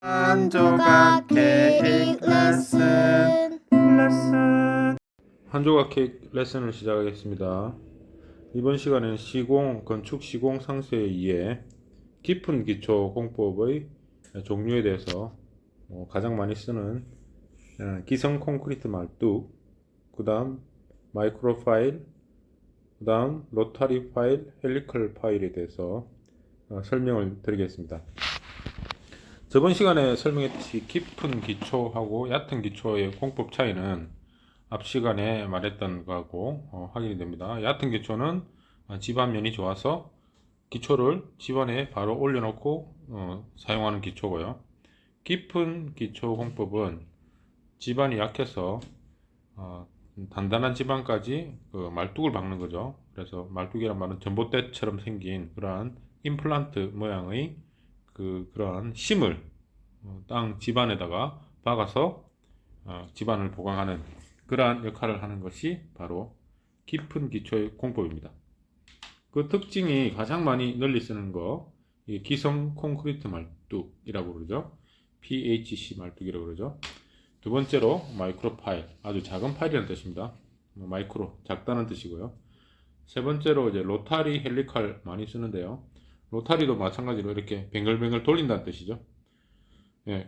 한 조각 케이크 레슨. 한 조각 케이크 레슨을 시작하겠습니다. 이번 시간에는 건축 시공 상세에 의해 깊은 기초 공법의 종류에 대해서 가장 많이 쓰는 기성 콘크리트 말뚝, 그 다음 마이크로 파일, 그 다음 로타리 파일, 헬리컬 파일에 대해서 설명을 드리겠습니다. 저번 시간에 설명했듯이 깊은 기초하고 얕은 기초의 공법 차이는 앞 시간에 말했던 거하고 확인이 됩니다. 얕은 기초는 집안면이 좋아서 기초를 집안에 바로 올려놓고 사용하는 기초고요. 깊은 기초 공법은 집안이 약해서 단단한 집안까지 말뚝을 박는 거죠. 그래서 말뚝이란 말은 전봇대처럼 생긴 그러한 임플란트 모양의 그러한 심을 땅 집안에다가 박아서 집안을 보강하는 그러한 역할을 하는 것이 바로 깊은 기초의 공법입니다. 그 특징이 가장 많이 널리 쓰는 거, 기성 콘크리트 말뚝이라고 그러죠. PHC 말뚝이라고 그러죠. 두 번째로 마이크로 파일, 아주 작은 파일이라는 뜻입니다. 마이크로, 작다는 뜻이고요. 세 번째로 이제 로타리 헬리칼 많이 쓰는데요. 로타리도 마찬가지로 이렇게 뱅글뱅글 돌린다는 뜻이죠.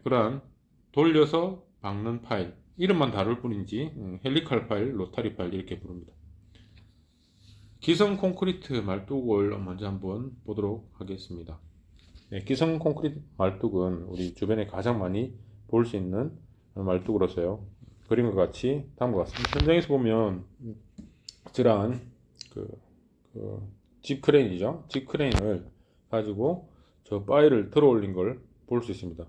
그러한 돌려서 박는 파일, 이름만 다를 뿐인지 헬리칼 파일, 로타리 파일 이렇게 부릅니다. 기성 콘크리트 말뚝을 먼저 한번 보도록 하겠습니다. 기성 콘크리트 말뚝은 우리 주변에 가장 많이 볼 수 있는 말뚝으로서요. 그림과 같이 다음과 같습니다. 현장에서 보면 이러한 집 크레인이죠. 집 크레인을 가지고 저 파일을 들어 올린 걸 볼 수 있습니다.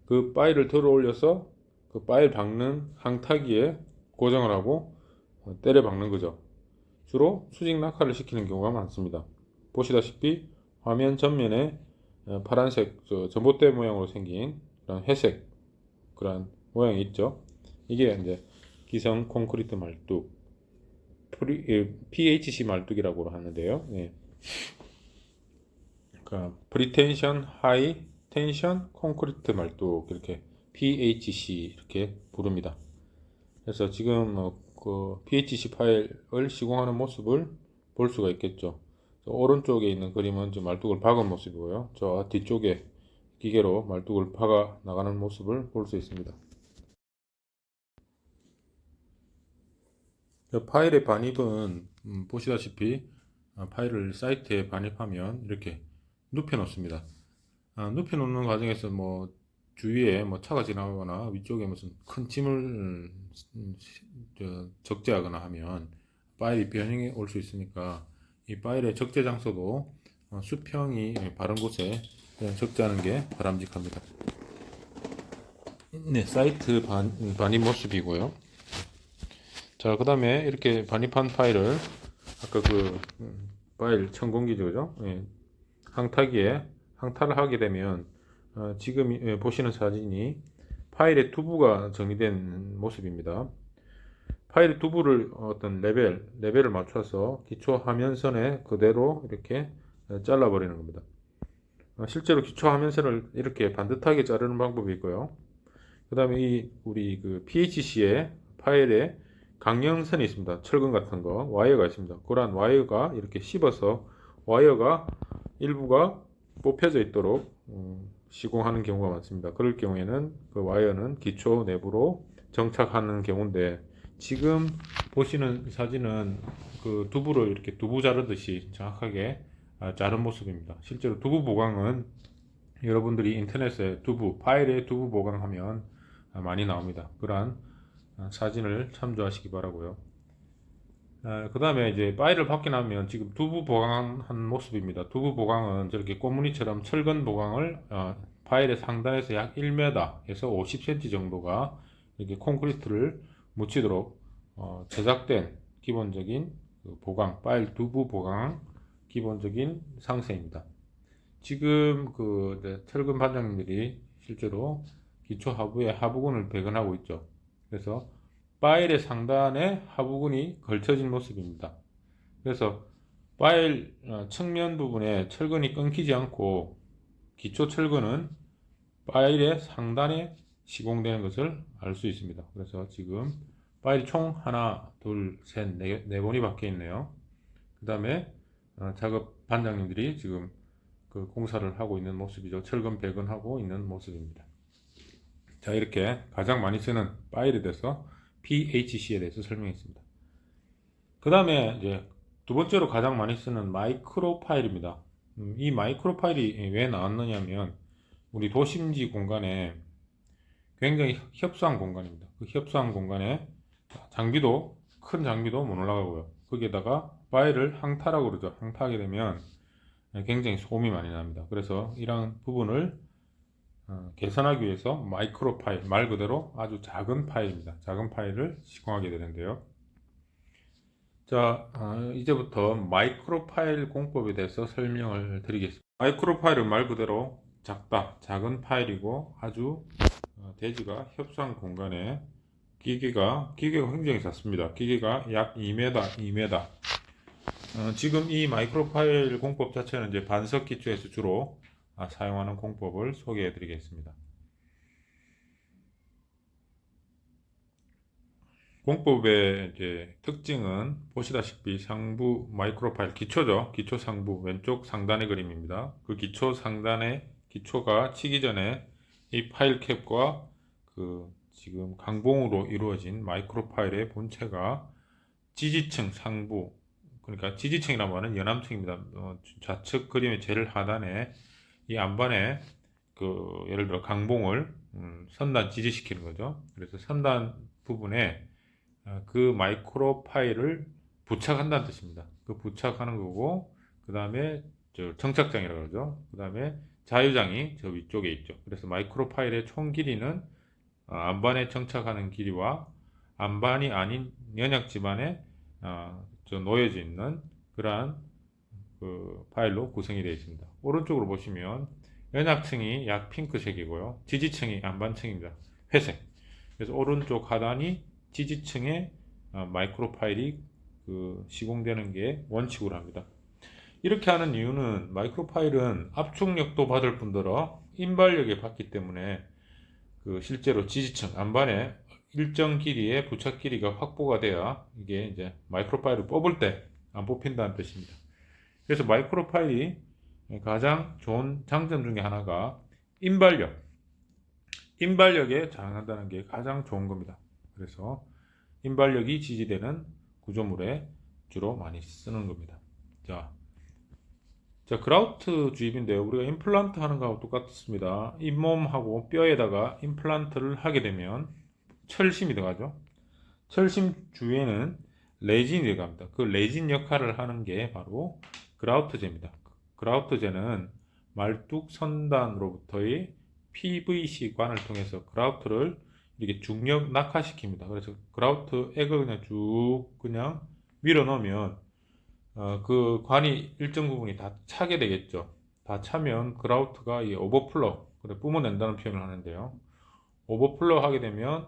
그 파일을 들어 올려서 그 파일 박는 항타기에 고정을 하고 때려 박는 거죠. 주로 수직 낙하를 시키는 경우가 많습니다. 보시다시피 화면 전면에 파란색 전봇대 모양으로 생긴 그런 회색 그런 모양이 있죠. 이게 이제 기성 콘크리트 말뚝, PHC 말뚝이라고 하는데요. 그러니까 프리텐션 하이 텐션 콘크리트 말뚝, 이렇게 PHC 이렇게 부릅니다. 그래서 지금 그 PHC 파일을 시공하는 모습을 볼 수가 있겠죠. 오른쪽에 있는 그림은 지금 말뚝을 박은 모습이고요. 저 뒤쪽에 기계로 말뚝을 박아 나가는 모습을 볼 수 있습니다. 파일의 반입은 보시다시피 파일을 사이트에 반입하면 이렇게 눕혀 놓습니다. 눕혀 놓는 과정에서 주위에 차가 지나가거나 위쪽에 무슨 큰 짐을 적재하거나 하면 파일이 변형이 올 수 있으니까 이 파일의 적재 장소도 수평이 바른 곳에 적재하는 게 바람직합니다. 사이트 반입 모습이고요. 자, 그 다음에 이렇게 반입한 파일을 아까 파일 천공기죠. 항타를 하게 되면 지금 보시는 사진이 파일의 두부가 정리된 모습입니다. 파일의 두부를 어떤 레벨을 맞춰서 기초 화면선에 그대로 이렇게 잘라 버리는 겁니다. 실제로 기초 화면선을 이렇게 반듯하게 자르는 방법이 있고요. 그 다음에 우리 PHC의 파일에 강령선이 있습니다. 철근 같은 거, 와이어가 있습니다. 그러한 와이어가 이렇게 씹어서 와이어가 일부가 뽑혀져 있도록 시공하는 경우가 많습니다. 그럴 경우에는 그 와이어는 기초 내부로 정착하는 경우인데, 지금 보시는 사진은 그 두부를 이렇게 두부 자르듯이 정확하게 자른 모습입니다. 실제로 두부 보강은 여러분들이 인터넷에 파일에 두부 보강하면 많이 나옵니다. 그러한 사진을 참조하시기 바라고요. 그 다음에 이제 파일을 받게 나면 지금 두부 보강한 모습입니다. 두부 보강은 저렇게 꽃무늬처럼 철근 보강을 파일의 상단에서 약 1m에서 50cm 정도가 이렇게 콘크리트를 묻히도록 제작된 기본적인 파일 두부 보강 기본적인 상세입니다. 지금 철근 반장님들이 실제로 기초 하부에 하부근을 배근하고 있죠. 그래서 파일의 상단에 하부근이 걸쳐진 모습입니다. 그래서 파일 측면 부분에 철근이 끊기지 않고 기초 철근은 파일의 상단에 시공되는 것을 알 수 있습니다. 그래서 지금 파일이 총 하나, 둘, 셋, 네 번이 박혀 있네요. 그 다음에 작업 반장님들이 지금 그 공사를 하고 있는 모습이죠. 철근 배근하고 있는 모습입니다. 자, 이렇게 가장 많이 쓰는 파일에 대해서 PHC에 대해서 설명했습니다. 그 다음에 이제 두 번째로 가장 많이 쓰는 마이크로 파일입니다. 이 마이크로 파일이 왜 나왔느냐면 우리 도심지 공간에 굉장히 협소한 공간입니다. 그 협소한 공간에 장비도 큰 장비도 못 올라가고요. 거기에다가 파일을 항타라고 그러죠. 항타하게 되면 굉장히 소음이 많이 납니다. 그래서 이런 부분을 개선하기 위해서 마이크로 파일, 말 그대로 아주 작은 파일입니다. 작은 파일을 시공하게 되는데요. 자, 이제부터 마이크로 파일 공법에 대해서 설명을 드리겠습니다. 마이크로 파일은 말 그대로 작다, 작은 파일이고 아주 대지가 협소한 공간에 기계가 굉장히 작습니다. 기계가 약 2m, 2m. 지금 이 마이크로 파일 공법 자체는 이제 반석 기초에서 주로 사용하는 공법을 소개해 드리겠습니다. 공법의 이제 특징은 보시다시피 상부 마이크로 파일 기초죠. 기초 상부 왼쪽 상단의 그림입니다. 그 기초 상단의 기초가 치기 전에 이 파일 캡과 그 지금 강봉으로 이루어진 마이크로 파일의 본체가 지지층 상부, 그러니까 지지층이라고 하는 연암층입니다. 좌측 그림의 제일 하단에 이 안반에 그 예를 들어 강봉을 선단 지지시키는 거죠. 그래서 선단 부분에 그 마이크로 파일을 부착한다는 뜻입니다. 그 부착하는 거고, 그 다음에 정착장이라고 그러죠. 그 다음에 자유장이 저 위쪽에 있죠. 그래서 마이크로 파일의 총 길이는 안반에 정착하는 길이와 안반이 아닌 연약 지반에 놓여져 있는 그러한 그 파일로 구성이 되어 있습니다. 오른쪽으로 보시면 연약층이 약 핑크색이고요. 지지층이 안반층입니다. 회색. 그래서 오른쪽 하단이 지지층의 마이크로 파일이 그 시공되는 게 원칙으로 합니다. 이렇게 하는 이유는 마이크로 파일은 압축력도 받을 뿐더러 인발력에 받기 때문에 그 실제로 지지층 안반에 일정 길이의 부착 길이가 확보가 돼야 이게 이제 마이크로 파일을 뽑을 때 안 뽑힌다는 뜻입니다. 그래서 마이크로 파일이 가장 좋은 장점 중에 하나가 인발력에 자랑한다는 게 가장 좋은 겁니다. 그래서 인발력이 지지되는 구조물에 주로 많이 쓰는 겁니다. 자, 그라우트 주입인데요. 우리가 임플란트 하는 거하고 똑같습니다. 잇몸하고 뼈에다가 임플란트를 하게 되면 철심이 들어가죠. 철심 주위에는 레진이 들어갑니다. 그 레진 역할을 하는 게 바로 그라우트제입니다. 그라우트제는 말뚝 선단으로부터의 PVC 관을 통해서 그라우트를 이렇게 중력 낙하시킵니다. 그래서 그라우트 액을 그냥 쭉 그냥 밀어 넣으면 그 관이 일정 부분이 다 차게 되겠죠. 다 차면 그라우트가 이 오버플로, 그래 뿜어낸다는 표현을 하는데요. 오버플로 하게 되면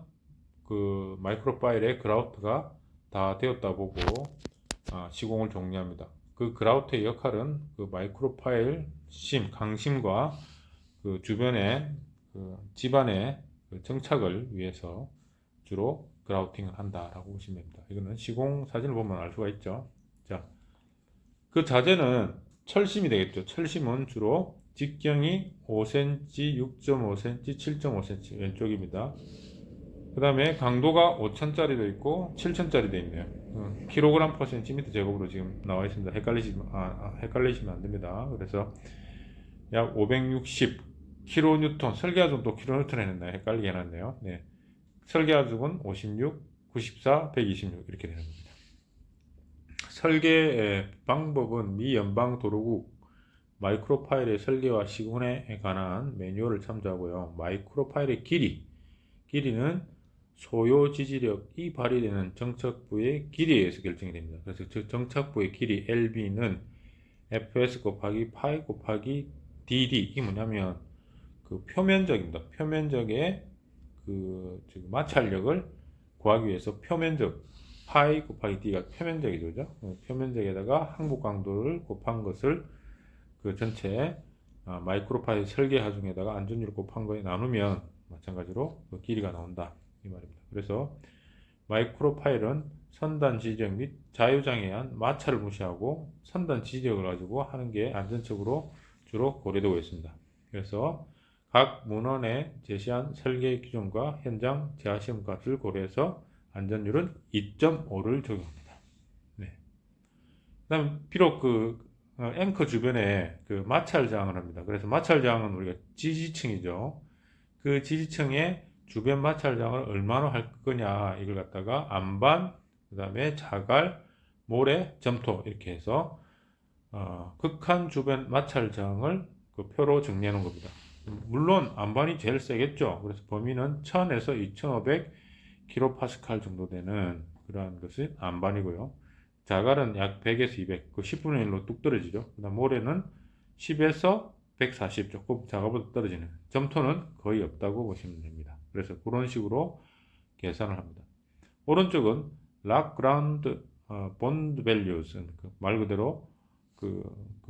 그 마이크로 파일에 그라우트가 다 되었다 보고 시공을 종료합니다. 그 그라우트의 역할은 그 마이크로 파일 강심과 그 주변의 그 집안의 그 정착을 위해서 주로 그라우팅을 한다라고 보시면 됩니다. 이거는 시공 사진을 보면 알 수가 있죠. 자, 그 자재는 철심이 되겠죠. 철심은 주로 직경이 5cm, 6.5cm, 7.5cm 왼쪽입니다. 그 다음에 강도가 5천짜리도 있고 7천짜리도 있네요. 킬로그램 퍼 센티미터 제곱으로 지금 나와 있습니다. 헷갈리시면 안 됩니다. 그래서 약 560 킬로뉴턴, 설계하죽은 또 킬로뉴턴 해놨나요? 헷갈리게 해놨네요. 네. 설계하죽은 56, 94, 126 이렇게 되는 겁니다. 설계 방법은 미 연방도로국 마이크로 파일의 설계와 시공에 관한 매뉴얼을 참조하고요. 마이크로 파일의 길이는 소요 지지력이 발휘되는 정착부의 길이에 의해서 결정이 됩니다. 그래서 정착부의 길이 LB는 fs 곱하기 파이 곱하기 dd, 이게 뭐냐면 그 표면적입니다. 표면적의 그 마찰력을 구하기 위해서 표면적 파이 곱하기 d가 표면적이죠. 그죠? 표면적에다가 항복 강도를 곱한 것을 그 전체 마이크로 파일 설계 하중에다가 안전율 곱한 거에 나누면 마찬가지로 그 길이가 나온다 이 말입니다. 그래서 마이크로 파일은 선단 지적 및 자유장애한 마찰을 무시하고 선단 지적을 가지고 하는 게 안전적으로 주로 고려되고 있습니다. 그래서 각 문헌에 제시한 설계 기준과 현장 재하 시험 값을 고려해서 안전율은 2.5를 적용합니다. 네. 그다음 비록 앵커 주변에 그 마찰 저항을 합니다. 그래서 마찰 저항은 우리가 지지층이죠. 그 지지층에 주변 마찰 저항을 얼마나 할 거냐 이걸 갖다가 안반, 그다음에 자갈, 모래, 점토 이렇게 해서 극한 주변 마찰 저항을 그 표로 정리해 놓은 겁니다. 물론 안반이 제일 세겠죠. 그래서 범위는 1000에서 2500 kPa 정도 되는 그러한 것이 안반이고요. 자갈은 약 100에서 200, 그 10분의 1로 뚝 떨어지죠. 그다음 모래는 10에서 140, 조금 자갈보다 떨어지는. 점토는 거의 없다고 보시면 됩니다. 그래서 그런 식으로 계산을 합니다. 오른쪽은 락그라운드 본드 밸류스, 말 그대로 그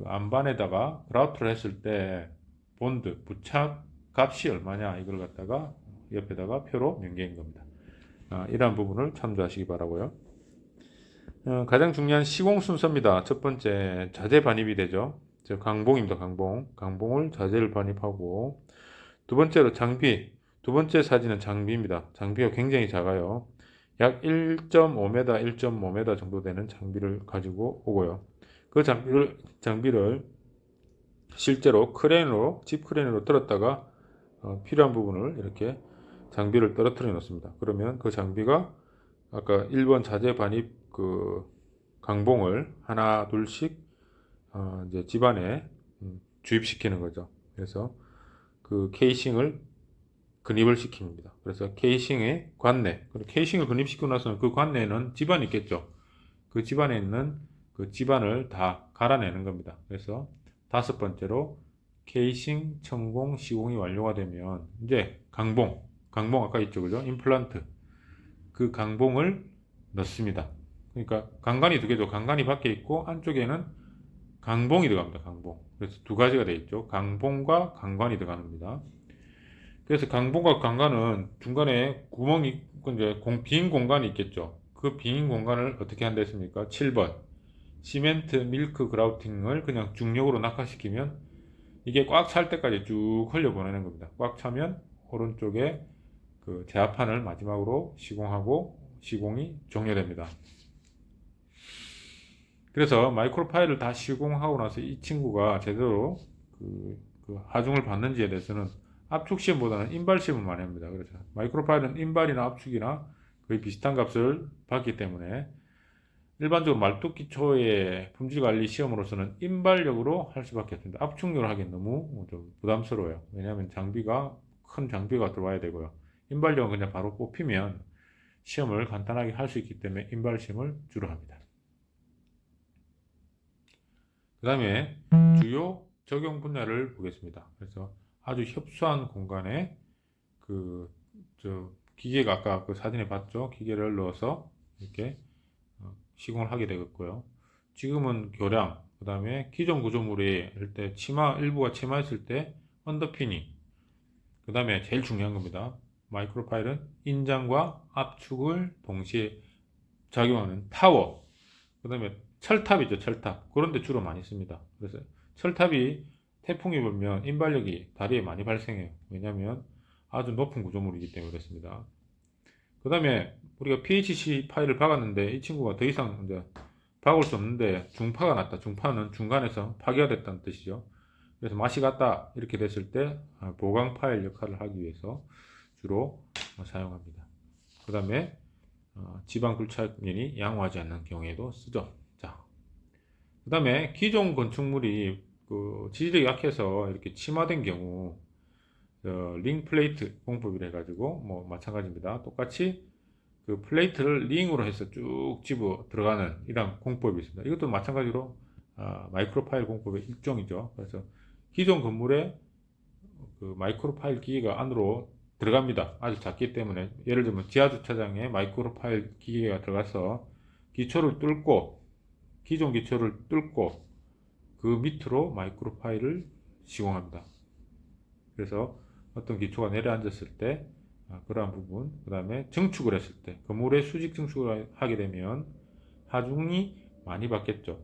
안반에다가 그라우트를 했을 때 본드 부착 값이 얼마냐 이걸 갖다가 옆에다가 표로 명기한 겁니다. 이러한 부분을 참조하시기 바라고요. 가장 중요한 시공 순서입니다. 첫 번째 자재 반입이 되죠. 즉 강봉입니다. 강봉을 자재를 반입하고, 두 번째로 장비. 두 번째 사진은 장비입니다. 장비가 굉장히 작아요. 약 1.5m, 1.5m 정도 되는 장비를 가지고 오고요. 그 장비를 실제로 집 크레인으로 들었다가 필요한 부분을 이렇게 장비를 떨어뜨려 놓습니다. 그러면 그 장비가 아까 1번 자재 반입 그 강봉을 하나 둘씩 이제 집안에 주입시키는 거죠. 그래서 그 케이싱을 근입을 시킵니다. 그래서 케이싱의 관내, 케이싱을 근입시키고 나서는 그 관내에는 집안이 있겠죠. 그 집안에 있는 그 집안을 다 갈아내는 겁니다. 그래서 다섯 번째로 케이싱 천공 시공이 완료가 되면 이제 강봉 아까 있죠, 그죠? 임플란트 그 강봉을 넣습니다. 그러니까 강관이 두 개죠. 강관이 밖에 있고 안쪽에는 강봉이 들어갑니다. 강봉. 그래서 두 가지가 되어 있죠. 강봉과 강관이 들어갑니다. 그래서 강봉과 강관은 중간에 구멍이 이제 빈 공간이 있겠죠. 그 빈 공간을 어떻게 한다 했습니까? 7번 시멘트 밀크 그라우팅을 그냥 중력으로 낙하시키면 이게 꽉 찰 때까지 쭉 흘려 보내는 겁니다. 꽉 차면 오른쪽에 그 제합판을 마지막으로 시공하고 시공이 종료됩니다. 그래서 마이크로 파일을 다 시공하고 나서 이 친구가 제대로 그 하중을 받는지에 대해서는 압축 시험보다는 인발 시험을 많이 합니다. 그래서 마이크로 파일은 인발이나 압축이나 거의 비슷한 값을 받기 때문에 일반적으로 말뚝기초의 품질관리 시험으로서는 인발력으로 할 수밖에 없습니다. 압축력을 하기엔 너무 좀 부담스러워요. 왜냐하면 큰 장비가 들어와야 되고요. 인발력은 그냥 바로 뽑히면 시험을 간단하게 할 수 있기 때문에 인발 시험을 주로 합니다. 그 다음에 주요 적용 분야를 보겠습니다. 그래서 아주 협소한 공간에 기계가 아까 그 사진에 봤죠? 기계를 넣어서 이렇게 시공을 하게 되겠고요. 지금은 교량, 그 다음에 기존 구조물이 일때 일부가 치마했을 때 언더피닝, 그 다음에 제일 중요한 겁니다. 마이크로 파일은 인장과 압축을 동시에 작용하는 타워, 그 다음에 철탑이죠. 철탑. 그런데 주로 많이 씁니다. 그래서 철탑이 태풍이 불면 인발력이 다리에 많이 발생해요. 왜냐하면 아주 높은 구조물이기 때문에 그렇습니다. 그 다음에 우리가 PHC 파일을 박았는데 이 친구가 더 이상 이제 박을 수 없는데 중파가 났다. 중파는 중간에서 파괴가 됐다는 뜻이죠. 그래서 맛이 갔다 이렇게 됐을 때 보강 파일 역할을 하기 위해서 주로 사용합니다. 그 다음에 지방 굴착면이 양호하지 않는 경우에도 쓰죠. 자, 그 다음에 기존 건축물이 지질이 약해서 이렇게 침하된 경우 링 플레이트 공법이라 해가지고 뭐 마찬가지입니다. 똑같이 그 플레이트를 링으로 해서 쭉 집어 들어가는 이런 공법이 있습니다. 이것도 마찬가지로 마이크로 파일 공법의 일종이죠. 그래서 기존 건물에 그 마이크로 파일 기계가 안으로 들어갑니다. 아주 작기 때문에 예를 들면 지하주차장에 마이크로 파일 기계가 들어가서 기존 기초를 뚫고 그 밑으로 마이크로 파일을 시공합니다. 그래서 어떤 기초가 내려앉았을 때 그러한 부분, 그 다음에 증축을 했을 때 그물에 수직 증축을 하게 되면 하중이 많이 받겠죠.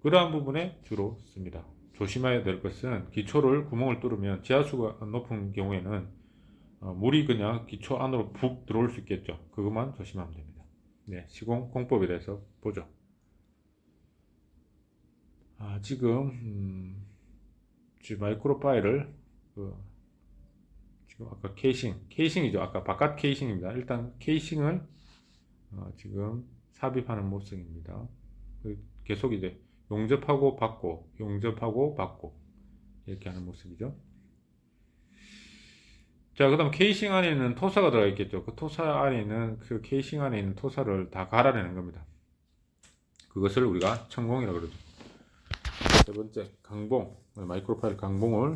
그러한 부분에 주로 씁니다. 조심해야 될 것은 기초를 구멍을 뚫으면 지하수가 높은 경우에는 물이 그냥 기초 안으로 푹 들어올 수 있겠죠. 그것만 조심하면 됩니다. 네, 시공 공법에 대해서 보죠. 지금 마이크로 파일을 지금 아까 케이싱이죠. 아까 바깥 케이싱입니다. 일단 케이싱을 지금 삽입하는 모습입니다. 계속 이제 용접하고 받고 용접하고 받고 이렇게 하는 모습이죠. 자, 그 다음 케이싱 안에 있는 토사가 들어가 있겠죠. 그 토사 안에 있는 그 케이싱 안에 있는 토사를 다 갈아내는 겁니다. 그것을 우리가 천공이라고 그러죠. 세 번째, 강봉, 마이크로파일 강봉을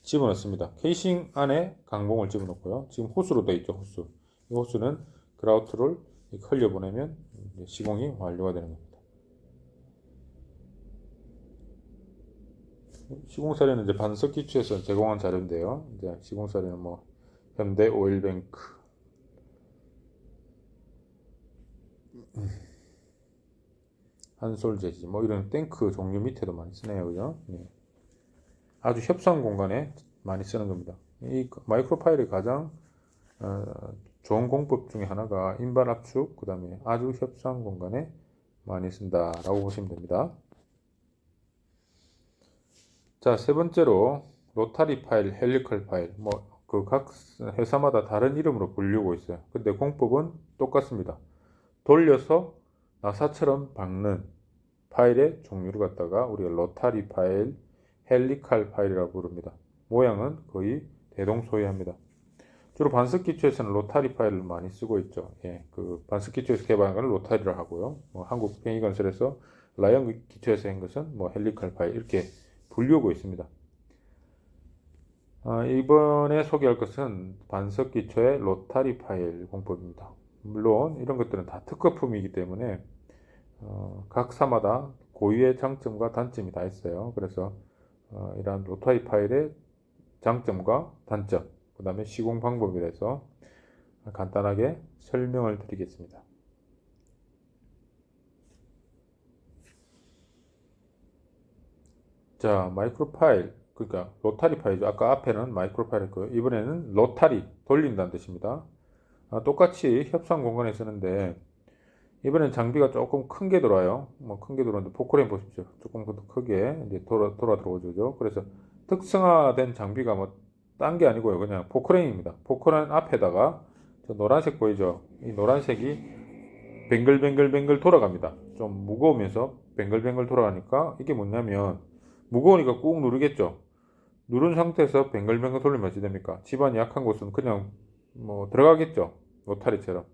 집어넣습니다. 케이싱 안에 강봉을 집어넣고요. 지금 호스로 되어 있죠, 호스. 이 호스는 그라우트를 흘려보내면 시공이 완료가 되는 겁니다. 시공 사례는 이제 반석 기초에서 제공한 자료인데요. 이제 시공 사례는 뭐 현대 오일뱅크, 한솔 재지, 뭐 이런 탱크 종류 밑에도 많이 쓰네요, 그죠? 네. 아주 협상 공간에 많이 쓰는 겁니다. 이 마이크로 파일의 가장 좋은 공법 중에 하나가 인발 압축, 그 다음에 아주 협상 공간에 많이 쓴다라고 보시면 됩니다. 자, 세 번째로 로타리 파일, 헬리컬 파일, 뭐 그 각 회사마다 다른 이름으로 불리고 있어요. 근데 공법은 똑같습니다. 돌려서 나사처럼 박는 파일의 종류를 갖다가 우리가 로타리 파일, 헬리칼 파일이라고 부릅니다. 모양은 거의 대동소이합니다. 주로 반석 기초에서는 로타리 파일을 많이 쓰고 있죠. 예, 그 반석 기초에서 개발한 것을 로타리를 하고요. 뭐 한국 팽이건설에서 라이언 기초에서 한 것은 뭐 헬리칼 파일 이렇게 분류하고 있습니다. 이번에 소개할 것은 반석 기초의 로타리 파일 공법입니다. 물론 이런 것들은 다 특허품이기 때문에 각 사마다 고유의 장점과 단점이 다 있어요. 그래서 이러한 로타리 파일의 장점과 단점, 그 다음에 시공 방법에 대해서 간단하게 설명을 드리겠습니다. 자, 마이크로 파일, 그러니까 로타리 파일이죠. 아까 앞에는 마이크로 파일이었고요. 이번에는 로타리, 돌린다는 뜻입니다. 똑같이 협상 공간에 쓰는데 이번엔 장비가 조금 큰 게 들어와요. 뭐 큰 게 들어오는데 포크레인 보십시오. 조금 더 크게 이제 돌아 들어오죠. 그래서 특성화된 장비가 뭐 딴 게 아니고요. 그냥 포크레인입니다. 포크레인 앞에다가 저 노란색 보이죠? 이 노란색이 뱅글뱅글 돌아갑니다. 좀 무거우면서 뱅글뱅글 돌아가니까 이게 뭐냐면 무거우니까 꾹 누르겠죠. 누른 상태에서 뱅글뱅글 돌리면 어찌 됩니까? 집안이 약한 곳은 그냥 뭐 들어가겠죠. 로타리처럼.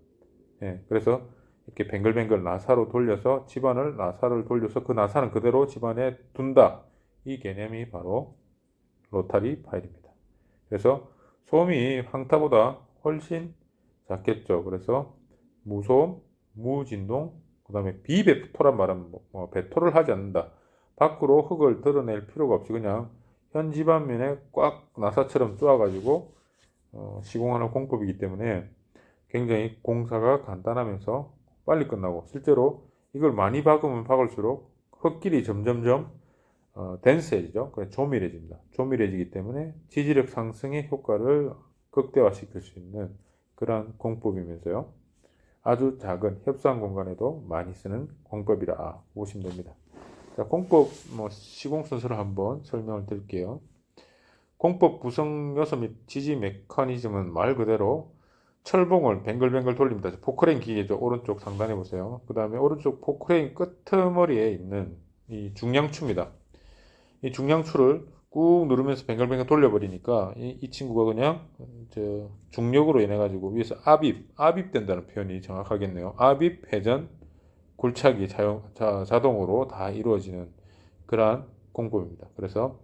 예, 그래서 이렇게 뱅글뱅글 나사로 돌려서 집안을 나사를 돌려서 그 나사는 그대로 집안에 둔다. 이 개념이 바로 로타리 파일입니다. 그래서 소음이 황타보다 훨씬 작겠죠. 그래서 무소음, 무진동, 그 다음에 비배토란 말은 뭐 배토를 하지 않는다. 밖으로 흙을 드러낼 필요가 없이 그냥 현 집안면에 꽉 나사처럼 쪼아가지고 시공하는 공법이기 때문에 굉장히 공사가 간단하면서 빨리 끝나고 실제로 이걸 많이 박으면 박을수록 흙길이 점점점 덴스해지죠. 조밀해집니다. 조밀해지기 때문에 지지력 상승의 효과를 극대화시킬 수 있는 그러한 공법이면서요. 아주 작은 협상 공간에도 많이 쓰는 공법이라 보시면 됩니다. 자, 공법 시공 순서를 한번 설명을 드릴게요. 공법 구성 요소 및 지지 메커니즘은 말 그대로 철봉을 뱅글뱅글 돌립니다. 포크레인 기계죠. 오른쪽 상단에 보세요. 그 다음에 오른쪽 포크레인 끄트머리에 있는 이 중량추입니다. 이 중량추를 꾹 누르면서 뱅글뱅글 돌려버리니까 이 친구가 그냥 중력으로 인해 가지고 위에서 압입된다는 표현이 정확하겠네요. 압입, 회전, 굴착이 자동으로 다 이루어지는 그러한 공법입니다. 그래서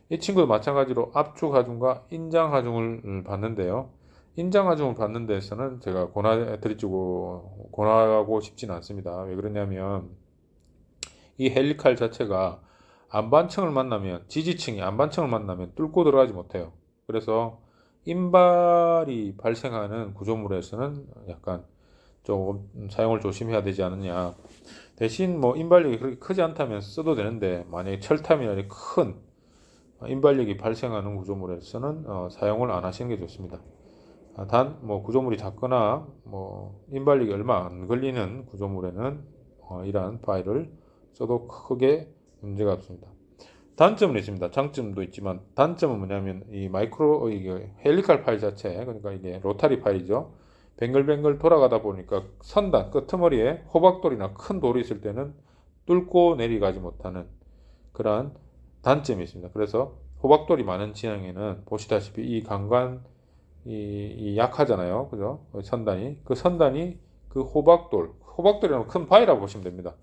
이 친구도 마찬가지로 압축 하중과 인장 하중을 받는데요. 인장 하중을 받는 데서는 제가 권하고 싶지는 않습니다. 왜 그러냐면 이 헬리칼 자체가 안반층을 만나면 지지층이 안반층을 만나면 뚫고 들어가지 못해요. 그래서 인발이 발생하는 구조물에서는 약간 조금 사용을 조심해야 되지 않느냐. 대신 뭐 인발력이 그렇게 크지 않다면 써도 되는데 만약에 철탑이나 큰 인발력이 발생하는 구조물에서는 사용을 안 하시는 게 좋습니다. 단 뭐 구조물이 작거나 뭐 인발력이 얼마 안 걸리는 구조물에는 이러한 파일을 써도 크게 문제가 없습니다. 단점은 있습니다. 장점도 있지만 단점은 뭐냐면 이 마이크로 이게 헬리칼 파일 자체, 그러니까 이게 로타리 파일이죠. 뱅글뱅글 돌아가다 보니까 선단 끄트머리에 호박돌이나 큰 돌이 있을 때는 뚫고 내려가지 못하는 그러한 단점이 있습니다. 그래서 호박돌이 많은 지형에는 보시다시피 이 강관 이 약하잖아요. 그죠? 선단이 그 선단이 그 호박돌이라는 큰 바위라고 보시면 됩니다.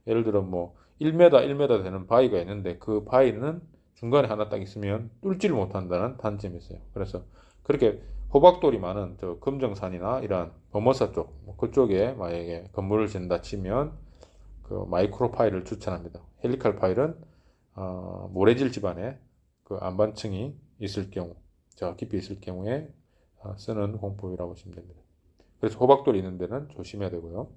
예를 들어 뭐 1m, 1m 되는 바위가 있는데 그 바위는 중간에 하나 딱 있으면 뚫지를 못한다는 단점이 있어요. 그래서 그렇게 호박돌이 많은 저 금정산이나 이런 범어사 쪽, 그쪽에 만약에 건물을 짓는다 치면 그 마이크로 파일을 추천합니다. 헬리칼 파일은 모래질 집안에 그 안반층이 있을 경우, 저 깊이 있을 경우에 쓰는 공법이라고 보시면 됩니다. 그래서 호박돌이 있는 데는 조심해야 되고요.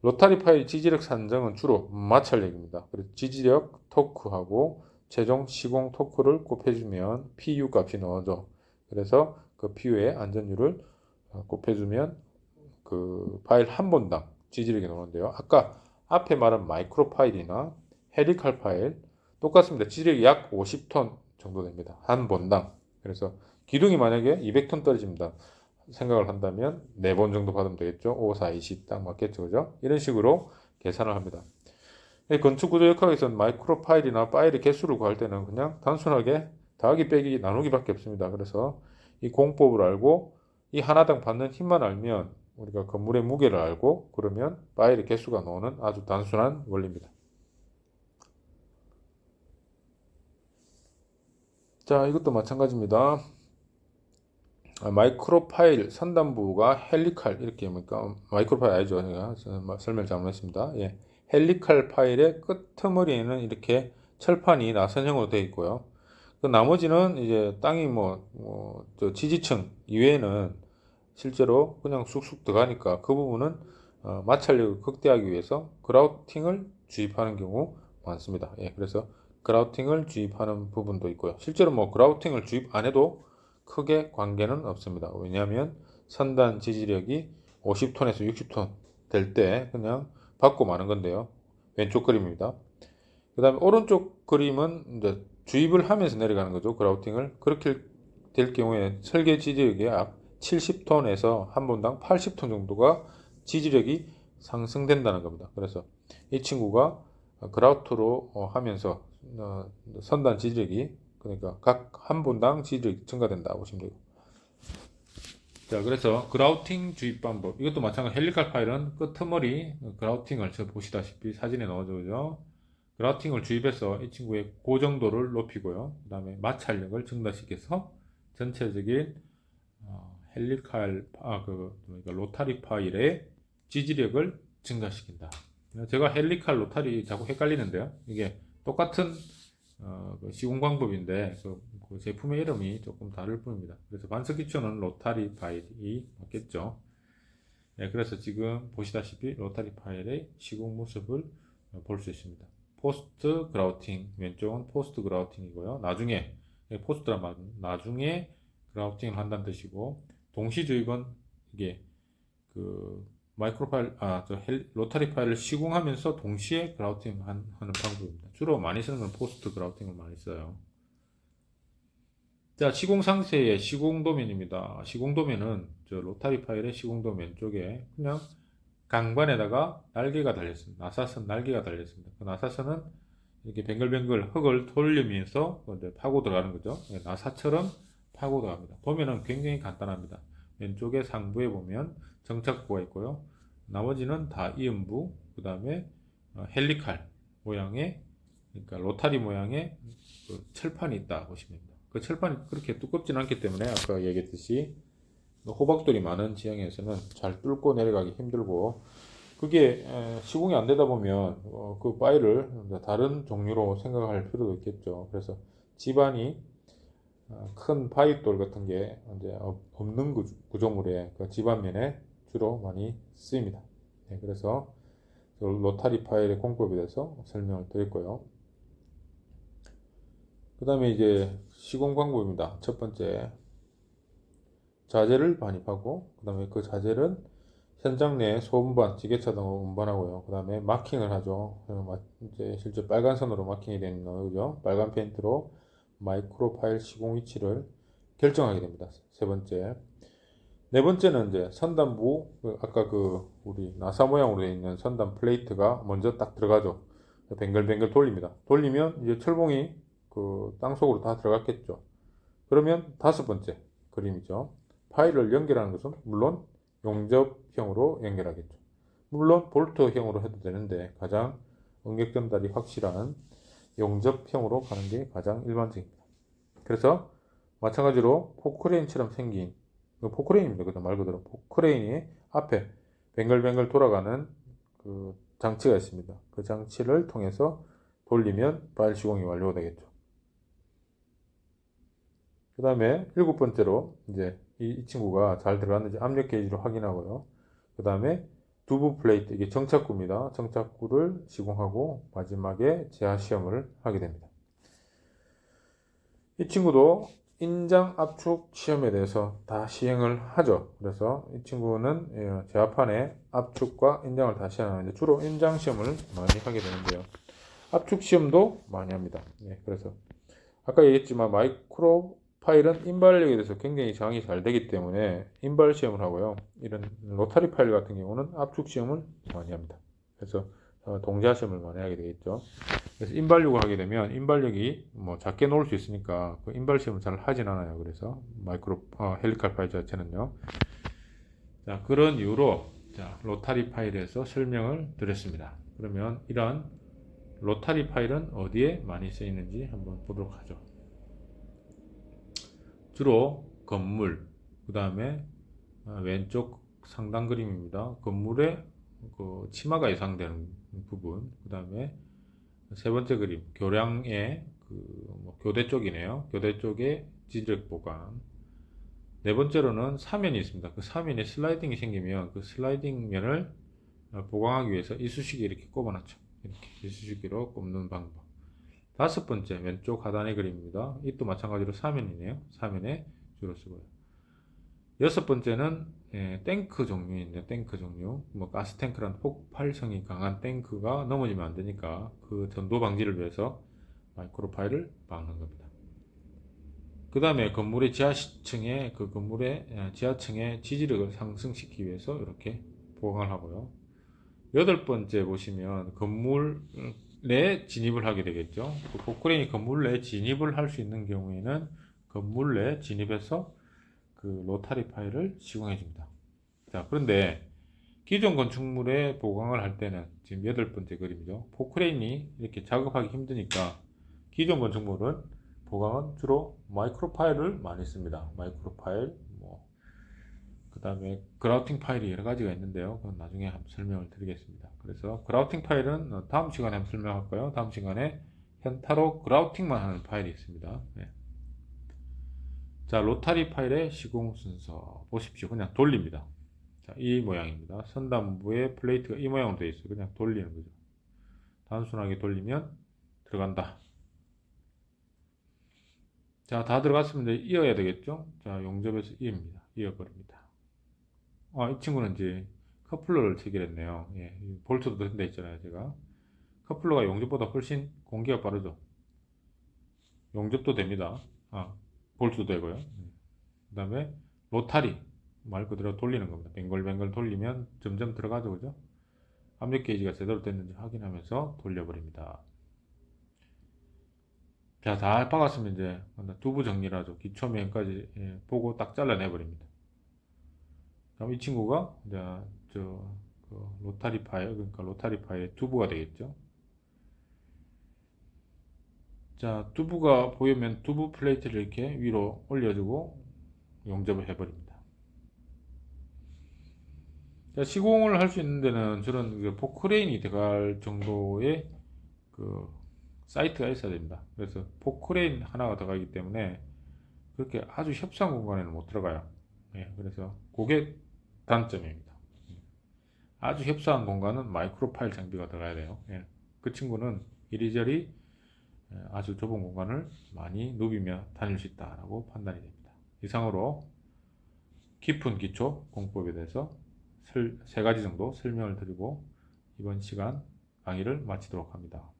로타리 파일 지지력 산정은 주로 마찰력입니다. 그래서 지지력 토크하고 최종 시공 토크를 곱해주면 PU 값이 나오죠. 그래서 그 PU의 안전율을 곱해주면 그 파일 한 본당 지지력이 나오는데요. 아까 앞에 말한 마이크로 파일이나 헬리칼 파일 똑같습니다. 지지력이 약 50톤 정도 됩니다. 한 본당. 그래서 기둥이 만약에 200톤 떨어집니다. 생각을 한다면 4번 정도 받으면 되겠죠. 5, 4, 20 딱 맞겠죠. 그죠? 이런 식으로 계산을 합니다. 건축 구조 역학에서는 마이크로 파일이나 파일의 개수를 구할 때는 그냥 단순하게 더하기 빼기 나누기밖에 없습니다. 그래서 이 공법을 알고 이 하나당 받는 힘만 알면 우리가 건물의 무게를 알고 그러면 파일의 개수가 나오는 아주 단순한 원리입니다. 자, 이것도 마찬가지입니다. 마이크로 파일 선단부가 헬리칼 이렇게 뭡니까? 마이크로 파일 아니죠? 제가 설명을 잘못했습니다. 예. 헬리칼 파일의 끄트머리에는 이렇게 철판이 나선형으로 되어 있고요. 그 나머지는 이제 땅이 저 지지층 이외에는 실제로 그냥 쑥쑥 들어가니까 그 부분은 마찰력을 극대화하기 위해서 그라우팅을 주입하는 경우 많습니다. 예. 그래서 그라우팅을 주입하는 부분도 있고요. 실제로 뭐 그라우팅을 주입 안 해도 크게 관계는 없습니다. 왜냐하면 선단 지지력이 50톤에서 60톤 될 때 그냥 받고 마는 건데요. 왼쪽 그림입니다. 그 다음에 오른쪽 그림은 이제 주입을 하면서 내려가는 거죠. 그라우팅을. 그렇게 될 경우에 설계 지지력이 약 70톤에서 한 본당 80톤 정도가 지지력이 상승된다는 겁니다. 그래서 이 친구가 그라우트로 하면서 선단 지지력이 그러니까 각 한 본당 지지력이 증가된다 보시면 되고. 자, 그래서 그라우팅 주입 방법. 이것도 마찬가지. 헬리칼 파일은 끄트머리 그라우팅을 저 보시다시피 사진에 넣어줘 죠 그라우팅을 주입해서 이 친구의 고정도를 높이고요. 그 다음에 마찰력을 증가시켜서 전체적인 헬리칼 그러니까 로타리 파일의 지지력을 증가시킨다. 제가 헬리칼 로타리 자꾸 헷갈리는데요. 이게 똑같은 그 시공 방법인데 그 제품의 이름이 조금 다를 뿐입니다. 그래서 반석 기초는 로타리 파일이 맞겠죠. 네, 그래서 지금 보시다시피 로타리 파일의 시공 모습을 볼 수 있습니다. 포스트 그라우팅 왼쪽은 포스트 그라우팅이고요. 나중에 포스트란 말은 나중에 그라우팅을 한다는 뜻이고 동시 주입은 이게 그 마이크로 파일, 로타리 파일을 시공하면서 동시에 그라우팅 하는 방법입니다. 주로 많이 쓰는 건 포스트 그라우팅을 많이 써요. 자, 시공 상세의 시공 도면입니다. 시공 도면은 저 로타리 파일의 시공 도면 쪽에 그냥 강관에다가 날개가 달렸습니다. 나사선 날개가 달렸습니다. 그 나사선은 이렇게 뱅글뱅글 흙을 돌리면서 파고 들어가는 거죠. 나사처럼 파고 들어갑니다. 도면은 굉장히 간단합니다. 왼쪽에 상부에 보면 정착부가 있고요. 나머지는 다 이음부, 그 다음에 헬리칼 모양의, 그러니까 로타리 모양의 그 철판이 있다 보시면 됩니다. 그 철판이 그렇게 두껍진 않기 때문에 아까 얘기했듯이 호박돌이 많은 지형에서는 잘 뚫고 내려가기 힘들고 그게 시공이 안 되다 보면 그 파일을 다른 종류로 생각할 필요도 있겠죠. 그래서 집안이 큰 바위돌 같은 게 이제 없는 구조물의 그 집안면에 주로 많이 쓰입니다. 네, 그래서 로타리 파일의 공법에 대해서 설명을 드렸고요. 그 다음에 이제 시공 방법입니다. 첫 번째, 자재를 반입하고, 그 다음에 그 자재는 현장 내 소음반, 지게차 등으로 운반하고요. 그 다음에 마킹을 하죠. 이제 실제 빨간 선으로 마킹이 되는 거죠. 빨간 페인트로 마이크로 파일 시공 위치를 결정하게 됩니다. 세 번째. 네 번째는 이제 선단부, 아까 우리 나사 모양으로 되어 있는 선단 플레이트가 먼저 딱 들어가죠. 뱅글뱅글 돌립니다. 돌리면 이제 철봉이 그 땅속으로 다 들어갔겠죠. 그러면 다섯 번째 그림이죠. 파일을 연결하는 것은 물론 용접형으로 연결하겠죠. 물론 볼트형으로 해도 되는데 가장 응격 전달이 확실한 용접형으로 가는 게 가장 일반적입니다. 그래서 마찬가지로 포크레인처럼 생긴 포크레인입니다. 그죠? 말 그대로 포크레인이 앞에 뱅글뱅글 돌아가는 그 장치가 있습니다. 그 장치를 통해서 돌리면 파일 시공이 완료되겠죠. 그 다음에 일곱 번째로 이제 이 친구가 잘 들어갔는지 압력 게이지로 확인하고요. 그 다음에 두부 플레이트, 이게 정착구입니다. 정착구를 시공하고 마지막에 제하 시험을 하게 됩니다. 이 친구도 인장 압축 시험에 대해서 다 시행을 하죠. 그래서 이 친구는 제압판에 압축과 인장을 다 시행하는데 주로 인장 시험을 많이 하게 되는데요. 압축 시험도 많이 합니다. 네, 그래서 아까 얘기했지만 마이크로 파일은 인발력에 대해서 굉장히 저항이 잘 되기 때문에 인발 시험을 하고요. 이런 로타리 파일 같은 경우는 압축 시험을 많이 합니다. 그래서 동자 시험을 많이 하게 되겠죠. 그래서 인발력을 하게 되면 인발력이 뭐 작게 놓을 수 있으니까 그 인발 시험을 잘 하진 않아요. 그래서 헬리칼 파일 자체는요. 자, 그런 이유로 로타리 파일에서 설명을 드렸습니다. 그러면 이런 로타리 파일은 어디에 많이 쓰이는지 한번 보도록 하죠. 주로 건물, 그 다음에 왼쪽 상단 그림입니다. 건물에 그 치마가 예상되는 부분, 그 다음에 세 번째 그림, 교량의 교대 쪽이네요. 교대 쪽에 지지력 보강. 네 번째로는 사면이 있습니다. 그 사면에 슬라이딩이 생기면 그 슬라이딩 면을 보강하기 위해서 이쑤시개 이렇게 꼽아놨죠. 이렇게 이쑤시개로 꼽는 방법. 다섯 번째 왼쪽 하단의 그림입니다. 이 또 마찬가지로 사면이네요. 사면에 주로 쓰고요. 여섯 번째는 탱크 종류인데 탱크 종류, 뭐 가스탱크란 폭발성이 강한 탱크가 넘어지면 안 되니까 그 전도 방지를 위해서 마이크로 파일을 박는 겁니다. 그 다음에 건물의 지하층에 그 건물의 지하층의 지지력을 상승시키기 위해서 이렇게 보강을 하고요. 여덟 번째 보시면 건물 내 진입을 하게 되겠죠. 그 포크레인이 건물 내 진입을 할 수 있는 경우에는 건물 내 진입해서 그 로타리 파일을 시공해 줍니다. 자, 그런데 기존 건축물에 보강을 할 때는 지금 여덟 번째 그림이죠. 포크레인이 이렇게 작업하기 힘드니까 기존 건축물은 보강은 주로 마이크로 파일을 많이 씁니다. 마이크로 파일, 그 다음에 그라우팅 파일이 여러 가지가 있는데요. 그건 나중에 한번 설명을 드리겠습니다. 그래서 그라우팅 파일은 다음 시간에 한번 설명할까요? 다음 시간에 현타로 그라우팅만 하는 파일이 있습니다. 네. 자, 로타리 파일의 시공 순서 보십시오. 그냥 돌립니다. 자, 이 모양입니다. 선단부에 플레이트가 이 모양으로 되어 있어요. 그냥 돌리는 거죠. 단순하게 돌리면 들어간다. 자, 다 들어갔으면 이제 이어야 되겠죠? 자, 용접에서 이입니다. 이어버립니다. 이 친구는 이제 커플러를 체결했네요. 예, 볼트도 된다 있잖아요, 제가. 커플러가 용접보다 훨씬 공기가 빠르죠. 용접도 됩니다. 볼트도 되고요. 그 다음에 로타리, 말 그대로 돌리는 겁니다. 뱅글뱅글 돌리면 점점 들어가죠, 그죠? 압력 게이지가 제대로 됐는지 확인하면서 돌려버립니다. 자, 다 박았으면 이제 두부 정리를 하죠. 기초면까지 보고 딱 잘라내버립니다. 그럼 이 친구가 이제 로타리 파일, 그러니까 로타리 파일의 두부가 되겠죠. 자, 두부가 보이면 두부 플레이트를 이렇게 위로 올려주고 용접을 해버립니다. 자, 시공을 할 수 있는 데는 저런 그 포크레인이 들어갈 정도의 그 사이트가 있어야 됩니다. 그래서 포크레인 하나가 들어가기 때문에 그렇게 아주 협소한 공간에는 못 들어가요. 예, 그래서 그게 단점입니다. 아주 협소한 공간은 마이크로 파일 장비가 들어가야 돼요. 예, 그 친구는 이리저리 아주 좁은 공간을 많이 누비며 다닐 수 있다라고 판단이 됩니다. 이상으로 깊은 기초 공법에 대해서 세 가지 정도 설명을 드리고 이번 시간 강의를 마치도록 합니다.